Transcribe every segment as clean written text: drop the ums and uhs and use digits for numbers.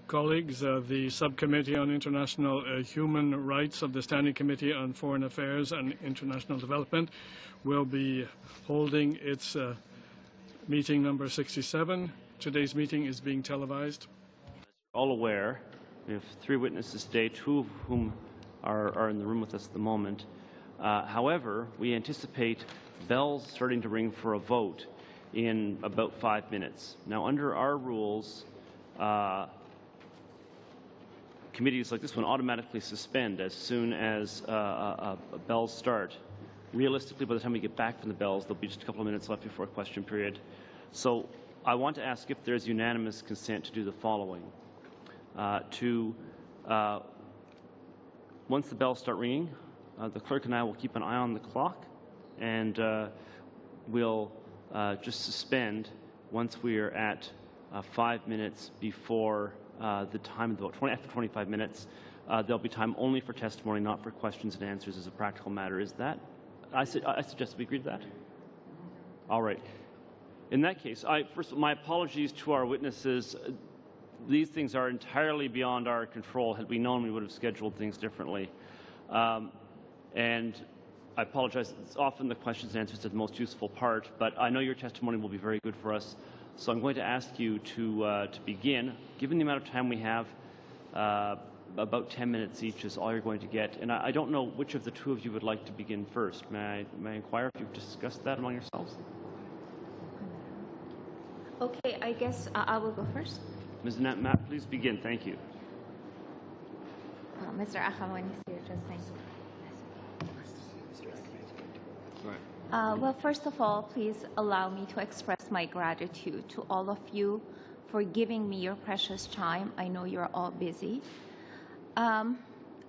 Colleagues, the Subcommittee on International Human Rights of the Standing Committee on Foreign Affairs and International Development will be holding its meeting number 67. Today's meeting is being televised. All aware, we have 3 witnesses today, 2 of whom are in the room with us at the moment. However, we anticipate bells starting to ring for a vote in about 5 minutes. Now, under our rules, committees like this one automatically suspend as soon as bells start. Realistically, by the time we get back from the bells, there'll be just a couple of minutes left before a question period. So I want to ask if there's unanimous consent to do the following. Once the bells start ringing, the clerk and I will keep an eye on the clock, and we'll just suspend once we are at 5 minutes before the time of the vote. After 25 minutes, there'll be time only for testimony, not for questions and answers as a practical matter. Is that? I suggest we agree to that. All right. In that case, first, my apologies to our witnesses. These things are entirely beyond our control. Had we known, we would have scheduled things differently. And I apologize. It's often the questions and answers are the most useful part, but I know your testimony will be very good for us. So I'm going to ask you to begin. Given the amount of time we have, about 10 minutes each is all you're going to get. And I don't know which of the 2 of you would like to begin first. May I inquire if you've discussed that among yourselves? Okay, I guess I will go first. Ms. Matt, please begin. Thank you. Mr. Akhawan is here, just thank you. Well, first of all, please allow me to express my gratitude to all of you for giving me your precious time. I know you're all busy. I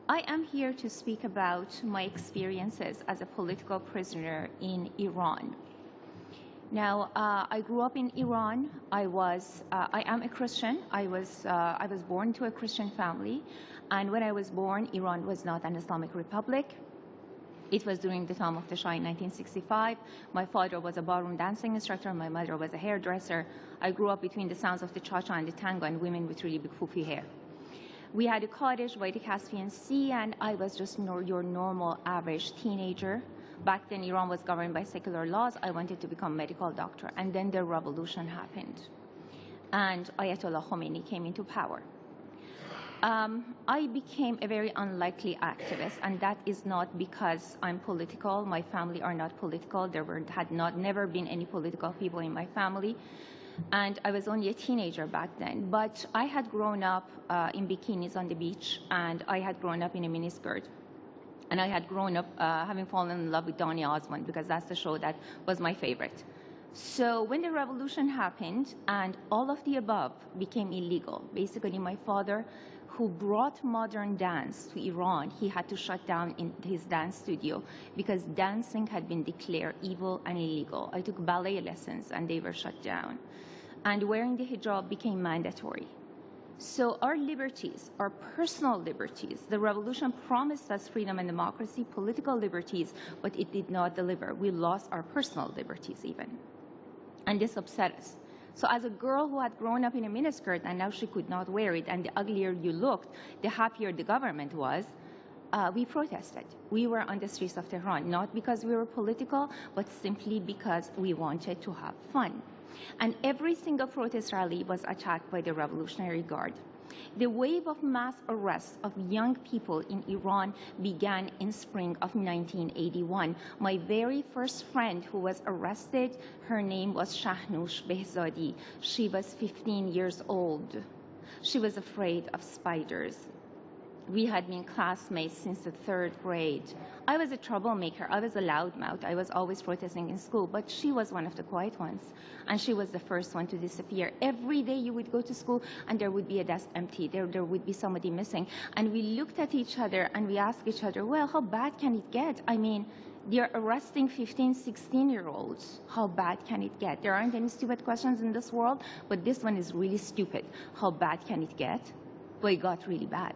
am here to speak about my experiences as a political prisoner in Iran. Now, I grew up in Iran. I am a Christian. I was born to a Christian family, and when I was born, Iran was not an Islamic republic. It was during the time of the Shah in 1965. My father was a ballroom dancing instructor. My mother was a hairdresser. I grew up between the sounds of the cha-cha and the tango and women with really big poofy hair. We had a cottage by the Caspian Sea, and I was just your normal, average teenager. Back then, Iran was governed by secular laws. I wanted to become a medical doctor. And then the revolution happened, and Ayatollah Khomeini came into power. I became a very unlikely activist, and that is not because I'm political. My family are not political. There had never been any political people in my family, and I was only a teenager back then. But I had grown up in bikinis on the beach, and I had grown up in a miniskirt. And I had grown up having fallen in love with Donny Osmond, because that's the show that was my favorite. So when the revolution happened and all of the above became illegal, basically my father, who brought modern dance to Iran, he had to shut down in his dance studio because dancing had been declared evil and illegal. I took ballet lessons and they were shut down. And wearing the hijab became mandatory. So our liberties, our personal liberties, the revolution promised us freedom and democracy, political liberties, but it did not deliver. We lost our personal liberties even. And this upset us. So as a girl who had grown up in a miniskirt and now she could not wear it, and the uglier you looked, the happier the government was, we protested. We were on the streets of Tehran, not because we were political, but simply because we wanted to have fun. And every single protest rally was attacked by the Revolutionary Guard. The wave of mass arrests of young people in Iran began in spring of 1981. My very first friend who was arrested, her name was Shahnoush Behzadi. She was 15 years old. She was afraid of spiders. We had been classmates since the 3rd grade. I was a troublemaker. I was a loudmouth. I was always protesting in school, but she was one of the quiet ones, and she was the first one to disappear. Every day you would go to school, and there would be a desk empty. There would be somebody missing. And we looked at each other, and we asked each other, well, how bad can it get? I mean, they're arresting 15, 16-year-olds. How bad can it get? There aren't any stupid questions in this world, but this one is really stupid. How bad can it get? Well, it got really bad.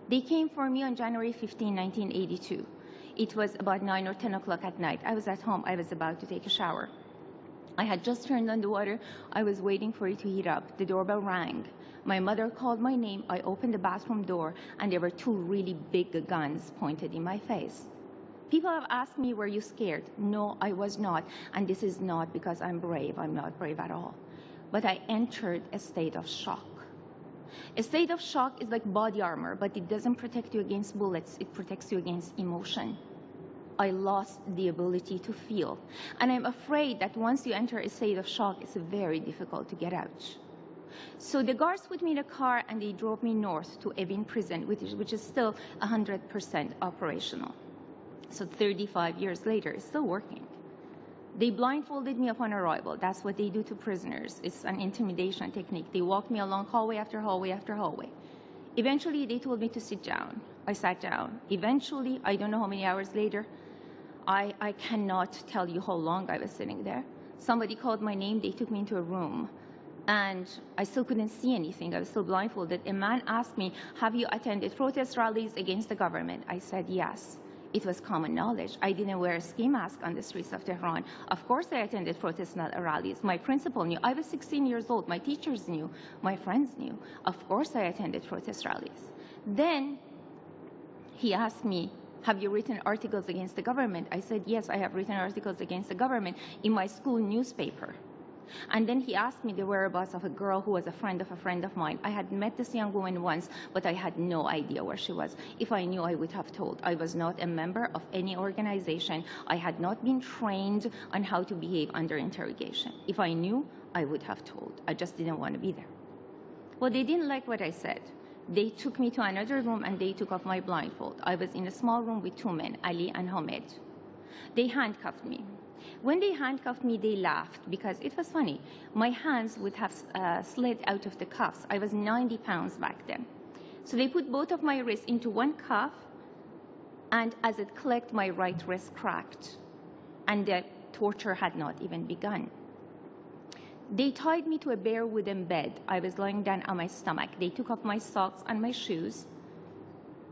They came for me on January 15, 1982. It was about 9 or 10 o'clock at night. I was at home. I was about to take a shower. I had just turned on the water. I was waiting for it to heat up. The doorbell rang. My mother called my name. I opened the bathroom door, and there were two really big guns pointed in my face. People have asked me, were you scared? No, I was not. And this is not because I'm brave. I'm not brave at all. But I entered a state of shock. A state of shock is like body armor, but it doesn't protect you against bullets. It protects you against emotion. I lost the ability to feel. And I'm afraid that once you enter a state of shock, it's very difficult to get out. So the guards put me in a car, and they drove me north to Evin prison, which is still 100% operational. So 35 years later, it's still working. They blindfolded me upon arrival. That's what they do to prisoners. It's an intimidation technique. They walked me along hallway after hallway after hallway. Eventually, they told me to sit down. I sat down. Eventually, I don't know how many hours later, I cannot tell you how long I was sitting there. Somebody called my name. They took me into a room. And I still couldn't see anything. I was still blindfolded. A man asked me, have you attended protest rallies against the government? I said yes. It was common knowledge. I didn't wear a ski mask on the streets of Tehran. Of course I attended protest rallies. My principal knew. I was 16 years old. My teachers knew. My friends knew. Of course I attended protest rallies. Then he asked me, have you written articles against the government? I said, yes, I have written articles against the government in my school newspaper. And then he asked me the whereabouts of a girl who was a friend of mine. I had met this young woman once, but I had no idea where she was. If I knew, I would have told. I was not a member of any organization. I had not been trained on how to behave under interrogation. If I knew, I would have told. I just didn't want to be there. Well, they didn't like what I said. They took me to another room, and they took off my blindfold. I was in a small room with two men, Ali and Hamed. They handcuffed me. When they handcuffed me, they laughed because it was funny. My hands would have slid out of the cuffs. I was 90 pounds back then. So they put both of my wrists into one cuff, and as it clicked, my right wrist cracked, and the torture had not even begun. They tied me to a bare wooden bed. I was lying down on my stomach. They took off my socks and my shoes.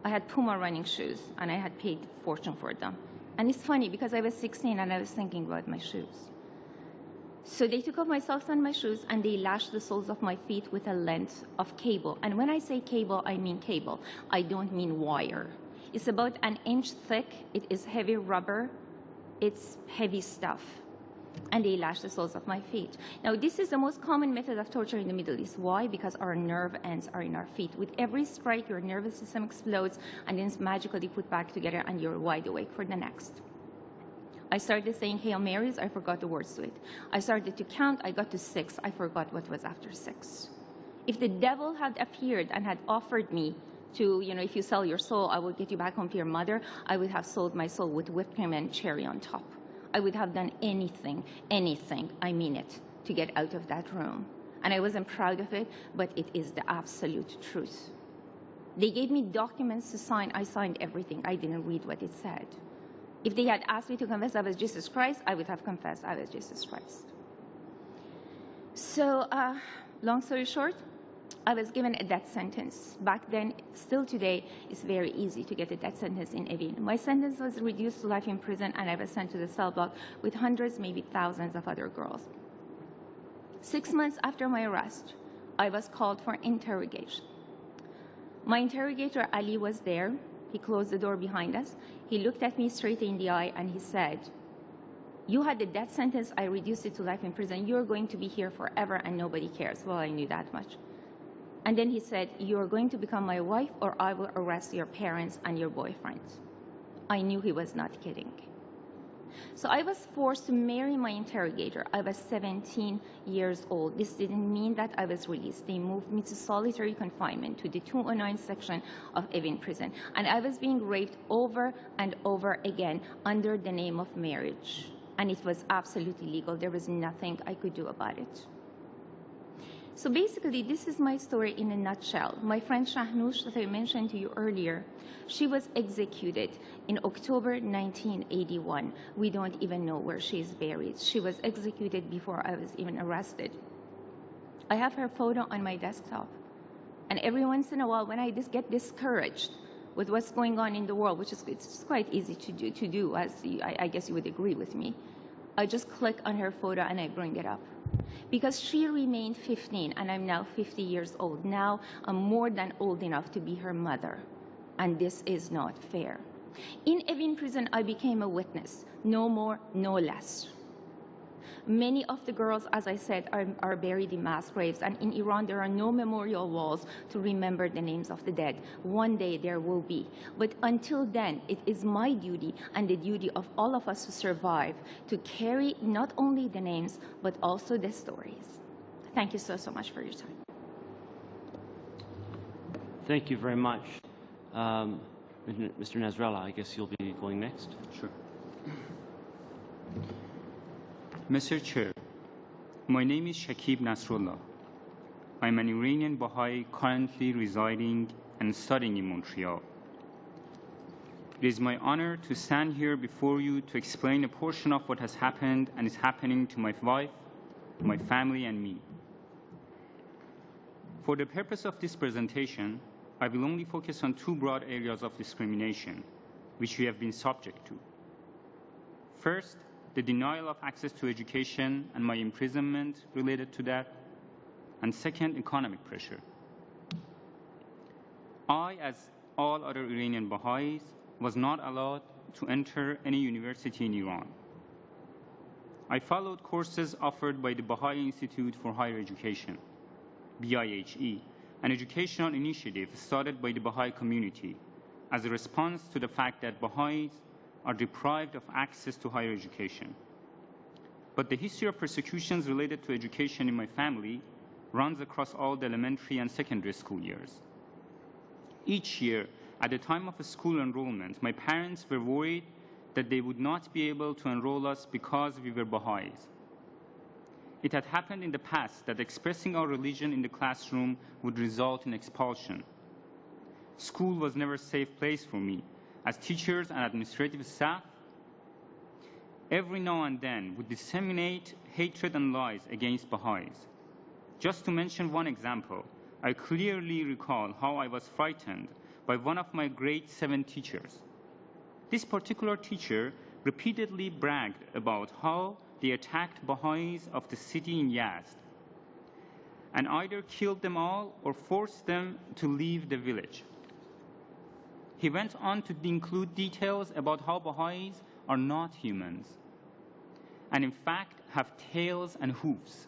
I had Puma running shoes, and I had paid a fortune for them. And it's funny because I was 16 and I was thinking about my shoes. So they took off my socks and my shoes, and they lashed the soles of my feet with a length of cable. And when I say cable, I mean cable. I don't mean wire. It's about an inch thick. It is heavy rubber. It's heavy stuff. And they lashed the soles of my feet. Now, this is the most common method of torture in the Middle East. Why? Because our nerve ends are in our feet. With every strike, your nervous system explodes, and then it's magically put back together, and you're wide awake for the next. I started saying Hail Marys. I forgot the words to it. I started to count. I got to 6. I forgot what was after 6. If the devil had appeared and had offered me to, if you sell your soul, I will get you back home to your mother, I would have sold my soul with whipped cream and cherry on top. I would have done anything, I mean it, to get out of that room. And I wasn't proud of it, but it is the absolute truth. They gave me documents to sign. I signed everything. I didn't read what it said. If they had asked me to confess I was Jesus Christ, I would have confessed I was Jesus Christ. So, long story short, I was given a death sentence. Back then, still today, it's very easy to get a death sentence in Evin. My sentence was reduced to life in prison, and I was sent to the cell block with hundreds, maybe thousands of other girls. 6 months after my arrest, I was called for interrogation. My interrogator, Ali, was there. He closed the door behind us. He looked at me straight in the eye, and he said, you had the death sentence. I reduced it to life in prison. You're going to be here forever, and nobody cares. Well, I knew that much. And then he said, you're going to become my wife, or I will arrest your parents and your boyfriend. I knew he was not kidding. So I was forced to marry my interrogator. I was 17 years old. This didn't mean that I was released. They moved me to solitary confinement, to the 209 section of Evin prison. And I was being raped over and over again under the name of marriage. And it was absolutely legal. There was nothing I could do about it. So basically, this is my story in a nutshell. My friend Shahnoush, that I mentioned to you earlier, she was executed in October 1981. We don't even know where she is buried. She was executed before I was even arrested. I have her photo on my desktop. And every once in a while, when I just get discouraged with what's going on in the world, which is it's quite easy to do, as I guess you would agree with me, I just click on her photo and I bring it up. Because she remained 15 and I'm now 50 years old. Now I'm more than old enough to be her mother. And this is not fair. In Evin prison, I became a witness. No more, no less. Many of the girls, as I said, are buried in mass graves. And in Iran, there are no memorial walls to remember the names of the dead. One day there will be. But until then, it is my duty and the duty of all of us who survive to carry not only the names, but also the stories. Thank you so much for your time. Thank you very much. Mr. Nasrallah, I guess you'll be going next. Sure. Mr. Chair, my name is Shakib Nasrullah. I'm an Iranian Baha'i currently residing and studying in Montreal. It is my honor to stand here before you to explain a portion of what has happened and is happening to my wife, my family, and me. For the purpose of this presentation, I will only focus on two broad areas of discrimination which we have been subject to. First, the denial of access to education and my imprisonment related to that, and second, economic pressure. I, as all other Iranian Baha'is, was not allowed to enter any university in Iran. I followed courses offered by the Baha'i Institute for Higher Education, BIHE, an educational initiative started by the Baha'i community as a response to the fact that Baha'is are deprived of access to higher education. But the history of persecutions related to education in my family runs across all the elementary and secondary school years. Each year, at the time of a school enrollment, my parents were worried that they would not be able to enroll us because we were Baha'is. It had happened in the past that expressing our religion in the classroom would result in expulsion. School was never a safe place for me, as teachers and administrative staff every now and then would disseminate hatred and lies against Baha'is. Just to mention one example, I clearly recall how I was frightened by one of my grade 7 teachers. This particular teacher repeatedly bragged about how they attacked Baha'is of the city in Yazd and either killed them all or forced them to leave the village. He went on to include details about how Baha'is are not humans and in fact have tails and hoofs.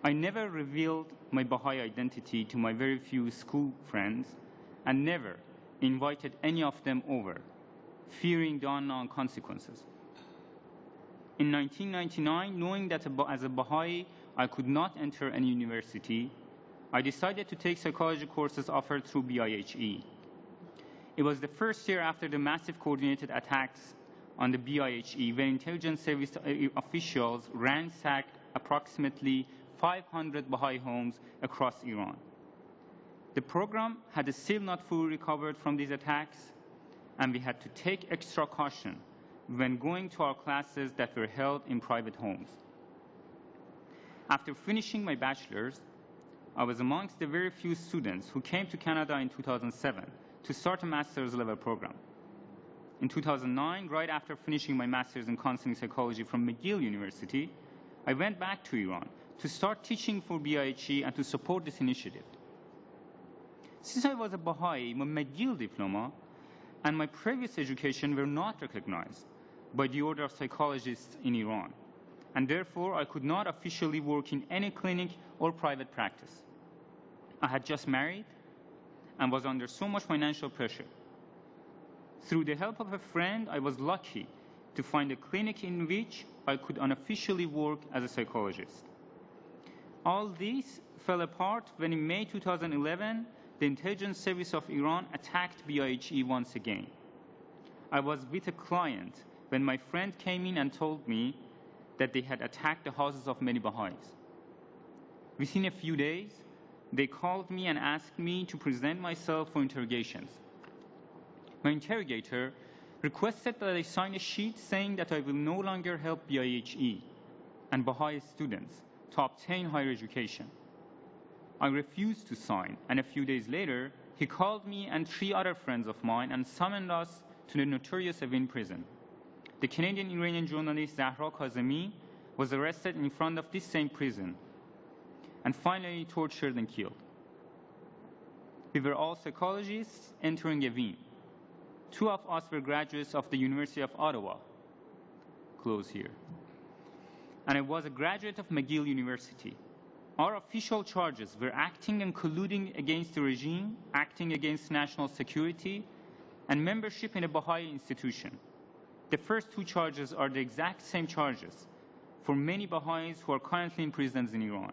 I never revealed my Baha'i identity to my very few school friends and never invited any of them over, fearing the unknown consequences. In 1999, knowing that as a Baha'i I could not enter any university, I decided to take psychology courses offered through BIHE. It was the first year after the massive coordinated attacks on the BIHE, where intelligence service officials ransacked approximately 500 Baha'i homes across Iran. The program had still not fully recovered from these attacks, and we had to take extra caution when going to our classes that were held in private homes. After finishing my bachelor's, I was amongst the very few students who came to Canada in 2007 to start a master's level program. In 2009, right after finishing my master's in counseling psychology from McGill University, I went back to Iran to start teaching for BIHE and to support this initiative. Since I was a Baha'i, my McGill diploma and my previous education were not recognized by the Order of Psychologists in Iran, and therefore I could not officially work in any clinic or private practice. I had just married and was under so much financial pressure. Through the help of a friend, I was lucky to find a clinic in which I could unofficially work as a psychologist. All this fell apart when in May 2011, the intelligence service of Iran attacked BIHE once again. I was with a client when my friend came in and told me that they had attacked the houses of many Baha'is. Within a few days, they called me and asked me to present myself for interrogations. My interrogator requested that I sign a sheet saying that I will no longer help BIHE and Baha'i students to obtain higher education. I refused to sign, and a few days later, he called me and 3 other friends of mine and summoned us to the notorious Evin prison. the Canadian-Iranian journalist Zahra Kazemi was arrested in front of this same prison and finally tortured and killed. We were all psychologists entering Evin. Two of us were graduates of the University of Ottawa, close here. And I was a graduate of McGill University. Our official charges were acting and colluding against the regime, acting against national security, and membership in a Baha'i institution. The first two charges are the exact same charges for many Baha'is who are currently in prisons in Iran,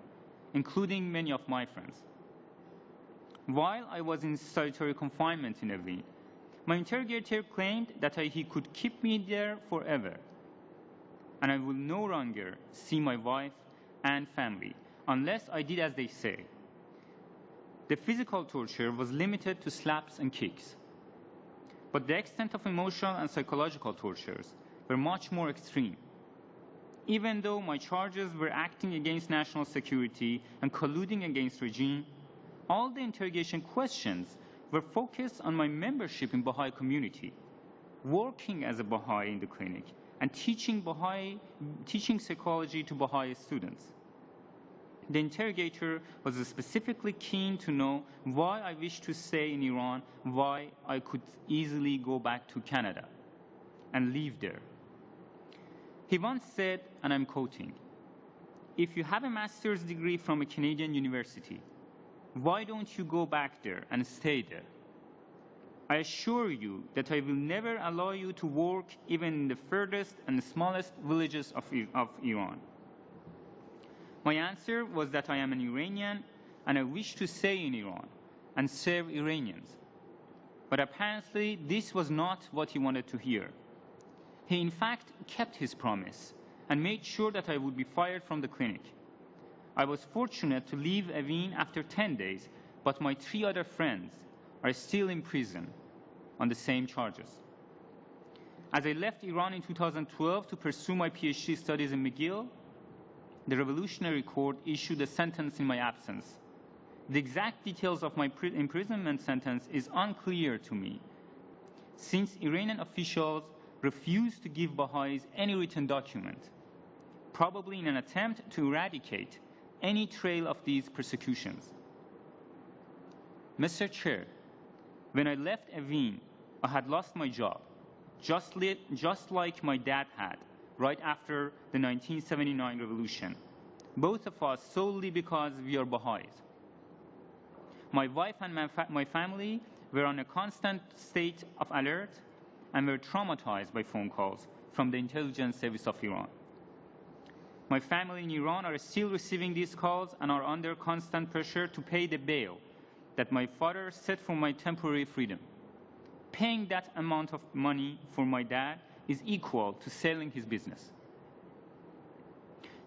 including many of my friends. While I was in solitary confinement in Evin, my interrogator claimed that he could keep me there forever, and I will no longer see my wife and family unless I did as they say. The physical torture was limited to slaps and kicks, but the extent of emotional and psychological tortures were much more extreme. Even though my charges were acting against national security and colluding against regime, all the interrogation questions were focused on my membership in Baha'i community, working as a Baha'i in the clinic, and teaching psychology to Baha'i students. The interrogator was specifically keen to know why I wished to stay in Iran, why I could easily go back to Canada and live there. He once said, and I'm quoting, "If you have a master's degree from a Canadian university, why don't you go back there and stay there? I assure you that I will never allow you to work even in the furthest and smallest villages of Iran." My answer was that I am an Iranian and I wish to stay in Iran and serve Iranians. But apparently this was not what he wanted to hear. He in fact kept his promise and made sure that I would be fired from the clinic. I was fortunate to leave Evin after 10 days, but my 3 other friends are still in prison on the same charges. As I left Iran in 2012 to pursue my PhD studies in McGill, the Revolutionary Court issued a sentence in my absence. The exact details of my imprisonment sentence is unclear to me, since Iranian officials refused to give Baha'is any written document, probably in an attempt to eradicate any trail of these persecutions. Mr. Chair, when I left Evin, I had lost my job, just like my dad had, right after the 1979 revolution, both of us solely because we are Baha'is. My wife and my family were on a constant state of alert and were traumatized by phone calls from the intelligence service of Iran. My family in Iran are still receiving these calls and are under constant pressure to pay the bail that my father set for my temporary freedom. Paying that amount of money for my dad is equal to selling his business.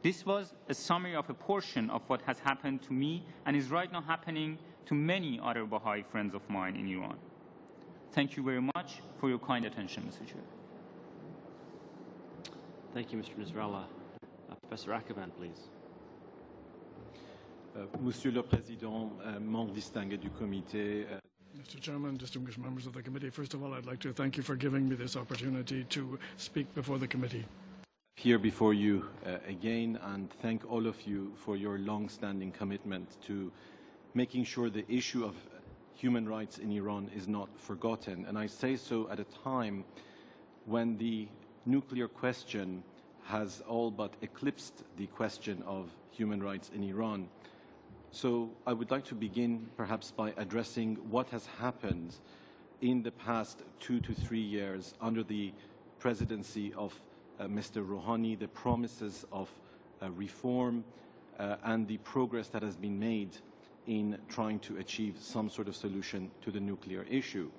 This was a summary of a portion of what has happened to me and is right now happening to many other Baha'i friends of mine in Iran. Thank you very much for your kind attention, Mr. Chair. Thank you, Mr. Nasrallah. Professor Akaban, please. Monsieur le Président, membres distingués du comité. Mr. Chairman, distinguished members of the committee, first of all, I'd like to thank you for giving me this opportunity to speak before the committee. Here before you again, and thank all of you for your long-standing commitment to making sure the issue of human rights in Iran is not forgotten. And I say so at a time when the nuclear question has all but eclipsed the question of human rights in Iran. So I would like to begin perhaps by addressing what has happened in the past 2 to 3 years under the presidency of Mr. Rouhani, the promises of reform and the progress that has been made in trying to achieve some sort of solution to the nuclear issue.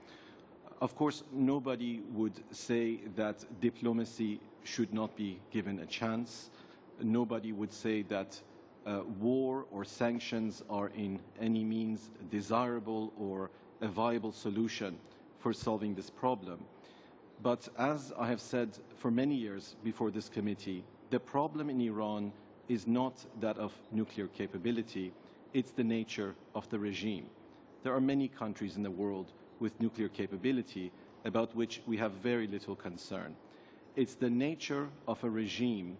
Of course, nobody would say that diplomacy should not be given a chance. Nobody would say that war or sanctions are in any means desirable or a viable solution for solving this problem. But as I have said for many years before this committee, the problem in Iran is not that of nuclear capability, it's the nature of the regime. There are many countries in the world with nuclear capability about which we have very little concern. it's the nature of a regime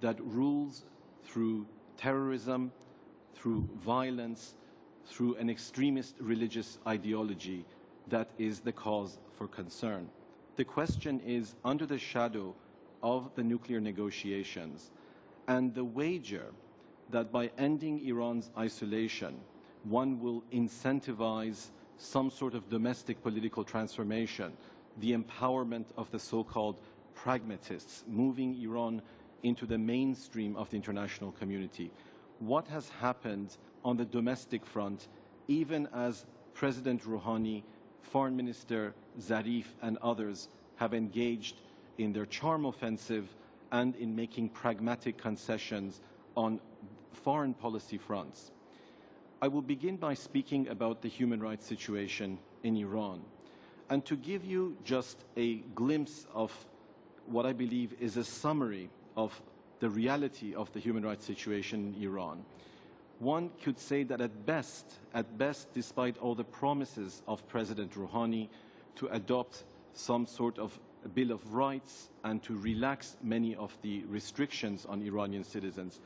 that rules through terrorism, through violence, through an extremist religious ideology that is the cause for concern. The question is, under the shadow of the nuclear negotiations and the wager that by ending Iran's isolation, one will incentivize some sort of domestic political transformation, the empowerment of the so-called pragmatists, moving Iran into the mainstream of the international community. What has happened on the domestic front, even as President Rouhani, Foreign Minister Zarif, and others have engaged in their charm offensive and in making pragmatic concessions on foreign policy fronts? I will begin by speaking about the human rights situation in Iran, and to give you just a glimpse of what I believe is a summary of the reality of the human rights situation in Iran. One could say that at best, despite all the promises of President Rouhani to adopt some sort of a Bill of Rights and to relax many of the restrictions on Iranian citizens,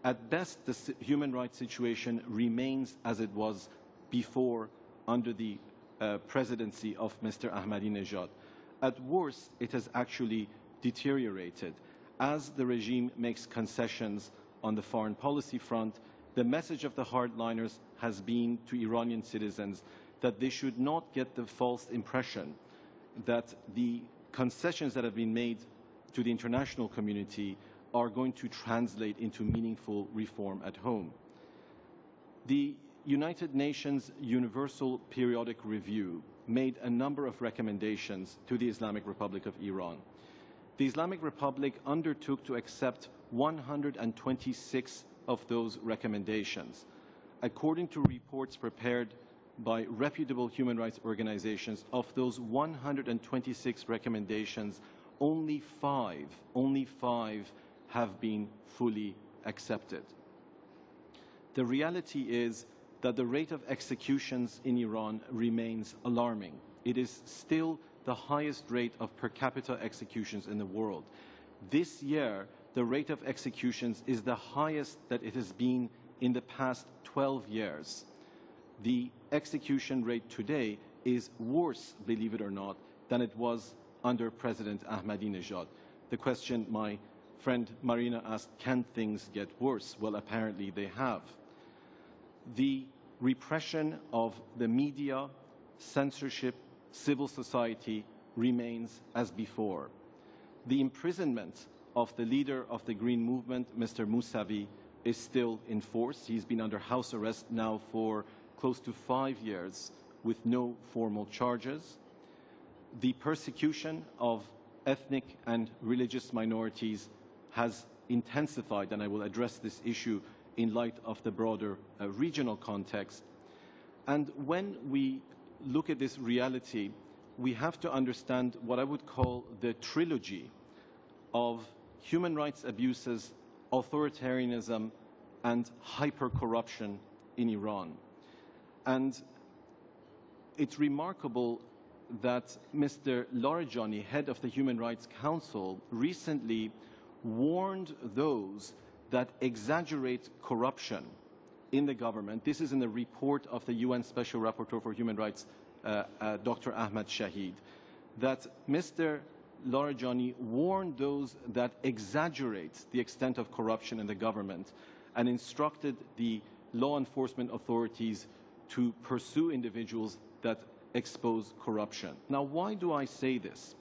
at best the human rights situation remains as it was before under the presidency of Mr. Ahmadinejad. At worst, it has actually deteriorated. As the regime makes concessions on the foreign policy front, the message of the hardliners has been to Iranian citizens that they should not get the false impression that the concessions that have been made to the international community are going to translate into meaningful reform at home. The United Nations Universal Periodic Review made a number of recommendations to the Islamic Republic of Iran. The Islamic Republic undertook to accept 126 of those recommendations. According to reports prepared by reputable human rights organizations, of those 126 recommendations, only five have been fully accepted. The reality is that the rate of executions in Iran remains alarming. It is still the highest rate of per capita executions in the world. This year, the rate of executions is the highest that it has been in the past 12 years. The execution rate today is worse, believe it or not, than it was under President Ahmadinejad. The question my friend Marina asked, can things get worse? Well, apparently they have. The repression of the media, censorship, civil society remains as before. The imprisonment of the leader of the Green Movement, Mr. Mousavi, is still in force. He's been under house arrest now for close to 5 years with no formal charges. The persecution of ethnic and religious minorities has intensified, and I will address this issue in light of the broader regional context. And when we look at this reality, we have to understand what I would call the trilogy of human rights abuses, authoritarianism, and hyper-corruption in Iran. And it's remarkable that Mr. Larijani, head of the Human Rights Council, recently warned those that exaggerate corruption in the government. This is in the report of the UN Special Rapporteur for Human Rights, Dr. Ahmad Shahid, that Mr. Larijani warned those that exaggerate the extent of corruption in the government and instructed the law enforcement authorities to pursue individuals that expose corruption. Now, why do I say this?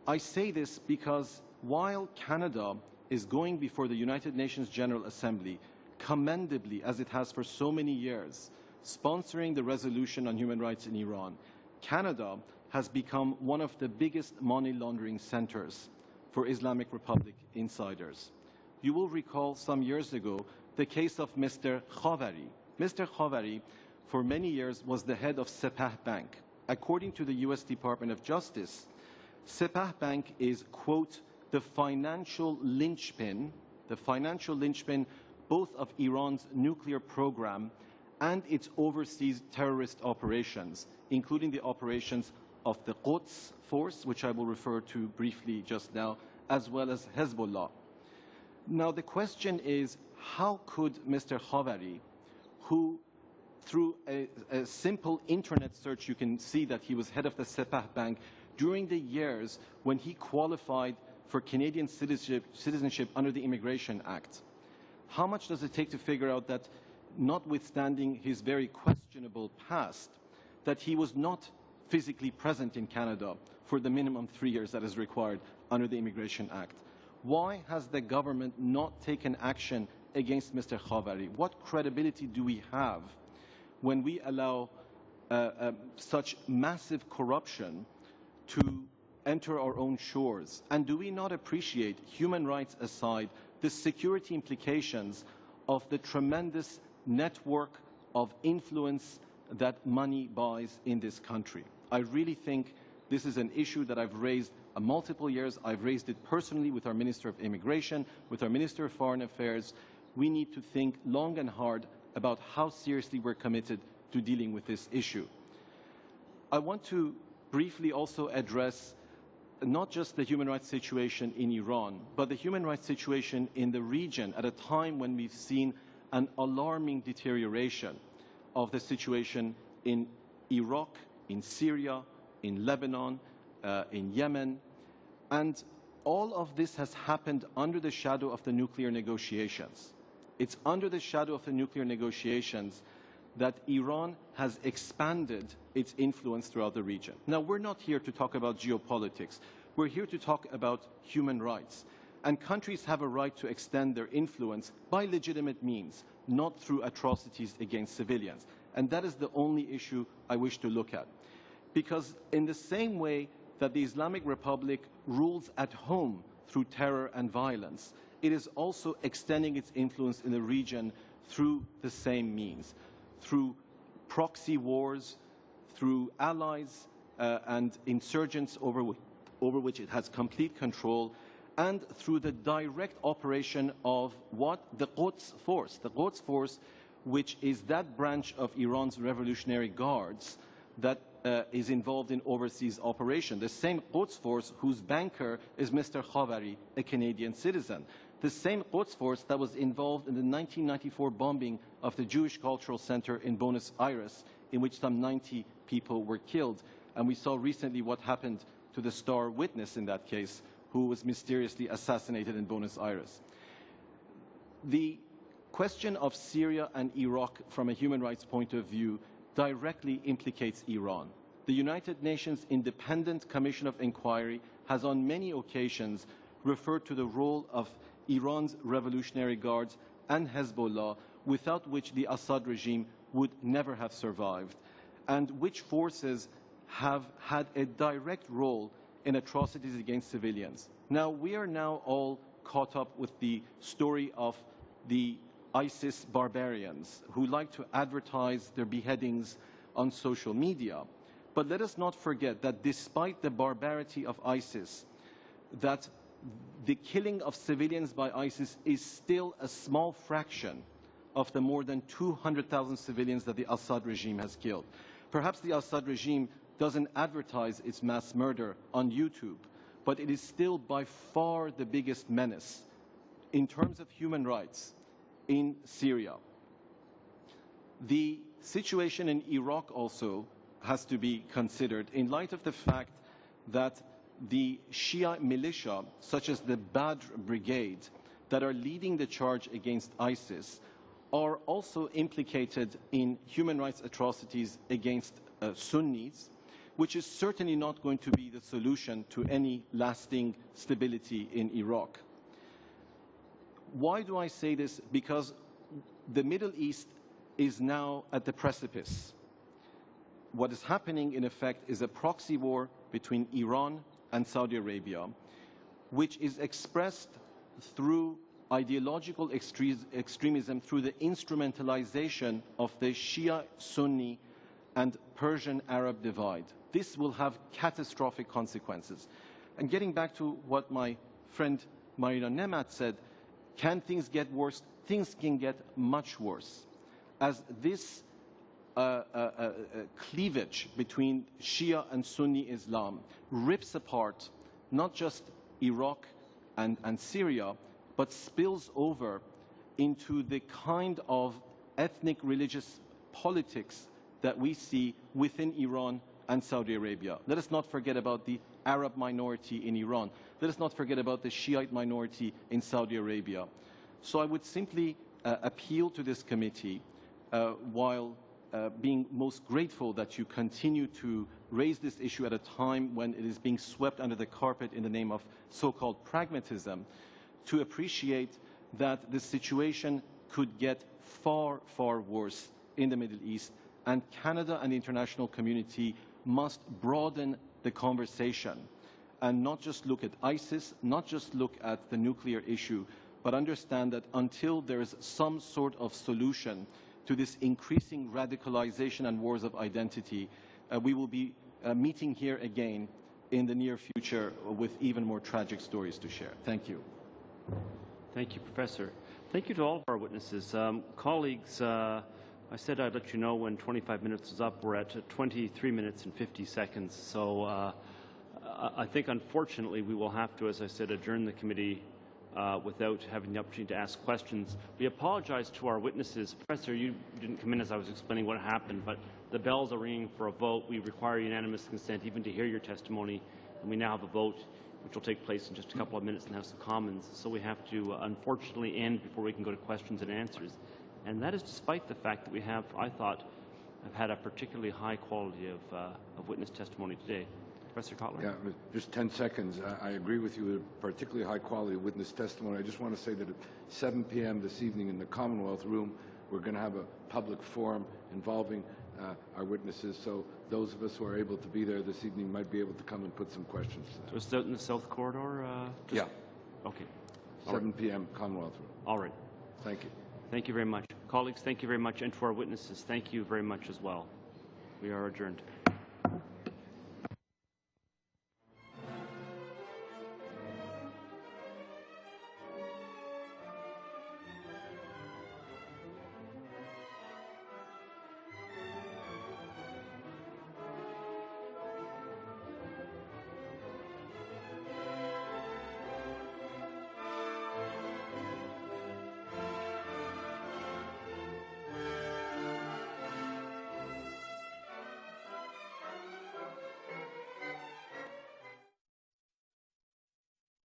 I say this because while Canada is going before the United Nations General Assembly, commendably, as it has for so many years, sponsoring the resolution on human rights in Iran, Canada has become one of the biggest money laundering centers for Islamic Republic insiders. You will recall some years ago the case of Mr. Khavari. Mr. Khavari, for many years, was the head of Sepah Bank. According to the US Department of Justice, Sepah Bank is, quote, the financial linchpin both of Iran's nuclear program and its overseas terrorist operations, including the operations of the Quds force, which I will refer to briefly just now, as well as Hezbollah. Now, the question is, how could Mr. Khavari, who through a simple internet search, you can see that he was head of the Sepah Bank during the years when he qualified for Canadian citizenship under the Immigration Act. How much does it take to figure out that, notwithstanding his very questionable past, that he was not physically present in Canada for the minimum 3 years that is required under the Immigration Act? Why has the government not taken action against Mr. Khavari? What credibility do we have when we allow such massive corruption to enter our own shores? And do we not appreciate, human rights aside, the security implications of the tremendous network of influence that money buys in this country? I really think this is an issue that I've raised multiple years. I've raised it personally with our Minister of Immigration, with our Minister of Foreign Affairs. We need to think long and hard about how seriously we're committed to dealing with this issue. I want to briefly also address not just the human rights situation in Iran, but the human rights situation in the region at a time when we've seen an alarming deterioration of the situation in Iraq, in Syria, in Lebanon, in Yemen. And all of this has happened under the shadow of the nuclear negotiations. It's under the shadow of the nuclear negotiations that Iran has expanded its influence throughout the region. Now, we're not here to talk about geopolitics. We're here to talk about human rights. And countries have a right to extend their influence by legitimate means, not through atrocities against civilians. And that is the only issue I wish to look at. Because in the same way that the Islamic Republic rules at home through terror and violence, it is also extending its influence in the region through the same means, through proxy wars, through allies and insurgents over which it has complete control, and through the direct operation of what? The Quds Force. The Quds Force, which is that branch of Iran's Revolutionary Guards that is involved in overseas operation. The same Quds Force whose banker is Mr. Khavari, a Canadian citizen. The same Quds Force that was involved in the 1994 bombing of the Jewish Cultural Center in Buenos Aires, in which some 90 people were killed. And we saw recently what happened to the star witness in that case, who was mysteriously assassinated in Buenos Aires. The question of Syria and Iraq from a human rights point of view directly implicates Iran. The United Nations Independent Commission of Inquiry has on many occasions referred to the role of Iran's Revolutionary Guards and Hezbollah, without which the Assad regime would never have survived, and which forces have had a direct role in atrocities against civilians. Now, we are now all caught up with the story of the ISIS barbarians who like to advertise their beheadings on social media. But let us not forget that despite the barbarity of ISIS, that the killing of civilians by ISIS is still a small fraction of the more than 200,000 civilians that the Assad regime has killed. Perhaps the Assad regime doesn't advertise its mass murder on YouTube, but it is still by far the biggest menace in terms of human rights in Syria. The situation in Iraq also has to be considered in light of the fact that the Shia militia, such as the Badr Brigade, that are leading the charge against ISIS, are also implicated in human rights atrocities against Sunnis, which is certainly not going to be the solution to any lasting stability in Iraq. Why do I say this? Because the Middle East is now at the precipice. What is happening, in effect, is a proxy war between Iran and Saudi Arabia, which is expressed through ideological extremism, through the instrumentalization of the Shia-Sunni and Persian-Arab divide. This will have catastrophic consequences. And getting back to what my friend Marina Nemat said, can things get worse? Things can get much worse. As this cleavage between Shia and Sunni Islam rips apart not just Iraq and Syria, but spills over into the kind of ethnic religious politics that we see within Iran and Saudi Arabia. Let us not forget about the Arab minority in Iran. Let us not forget about the Shiite minority in Saudi Arabia. So I would simply appeal to this committee, while being most grateful that you continue to raise this issue at a time when it is being swept under the carpet in the name of so-called pragmatism, to appreciate that the situation could get far, far worse in the Middle East, and Canada and the international community must broaden the conversation and not just look at ISIS, not just look at the nuclear issue, but understand that until there is some sort of solution to this increasing radicalization and wars of identity, we will be meeting here again in the near future with even more tragic stories to share. Thank you. Thank you, Professor. Thank you to all of our witnesses. Colleagues, I said I'd let you know when 25 minutes is up. We're at 23 minutes and 50 seconds. So I think, unfortunately, we will have to, as I said, adjourn the committee without having the opportunity to ask questions. We apologize to our witnesses. Professor, you didn't come in as I was explaining what happened, but the bells are ringing for a vote. We require unanimous consent even to hear your testimony, and we now have a vote which will take place in just a couple of minutes in the House of Commons. So we have to, unfortunately, end before we can go to questions and answers. And that is despite the fact that we have, I thought, have had a particularly high quality of witness testimony today. Professor Kotler? Yeah, just 10 seconds. I agree with you, particularly high quality witness testimony. I just want to say that at 7 p.m. this evening in the Commonwealth Room, we're going to have a public forum involving our witnesses. So those of us who are able to be there this evening might be able to come and put some questions. So it's out in the South Corridor? Yeah. Okay. 7 p.m. Commonwealth Room. All right. Thank you. Thank you very much. Colleagues, thank you very much. And to our witnesses, thank you very much as well. We are adjourned.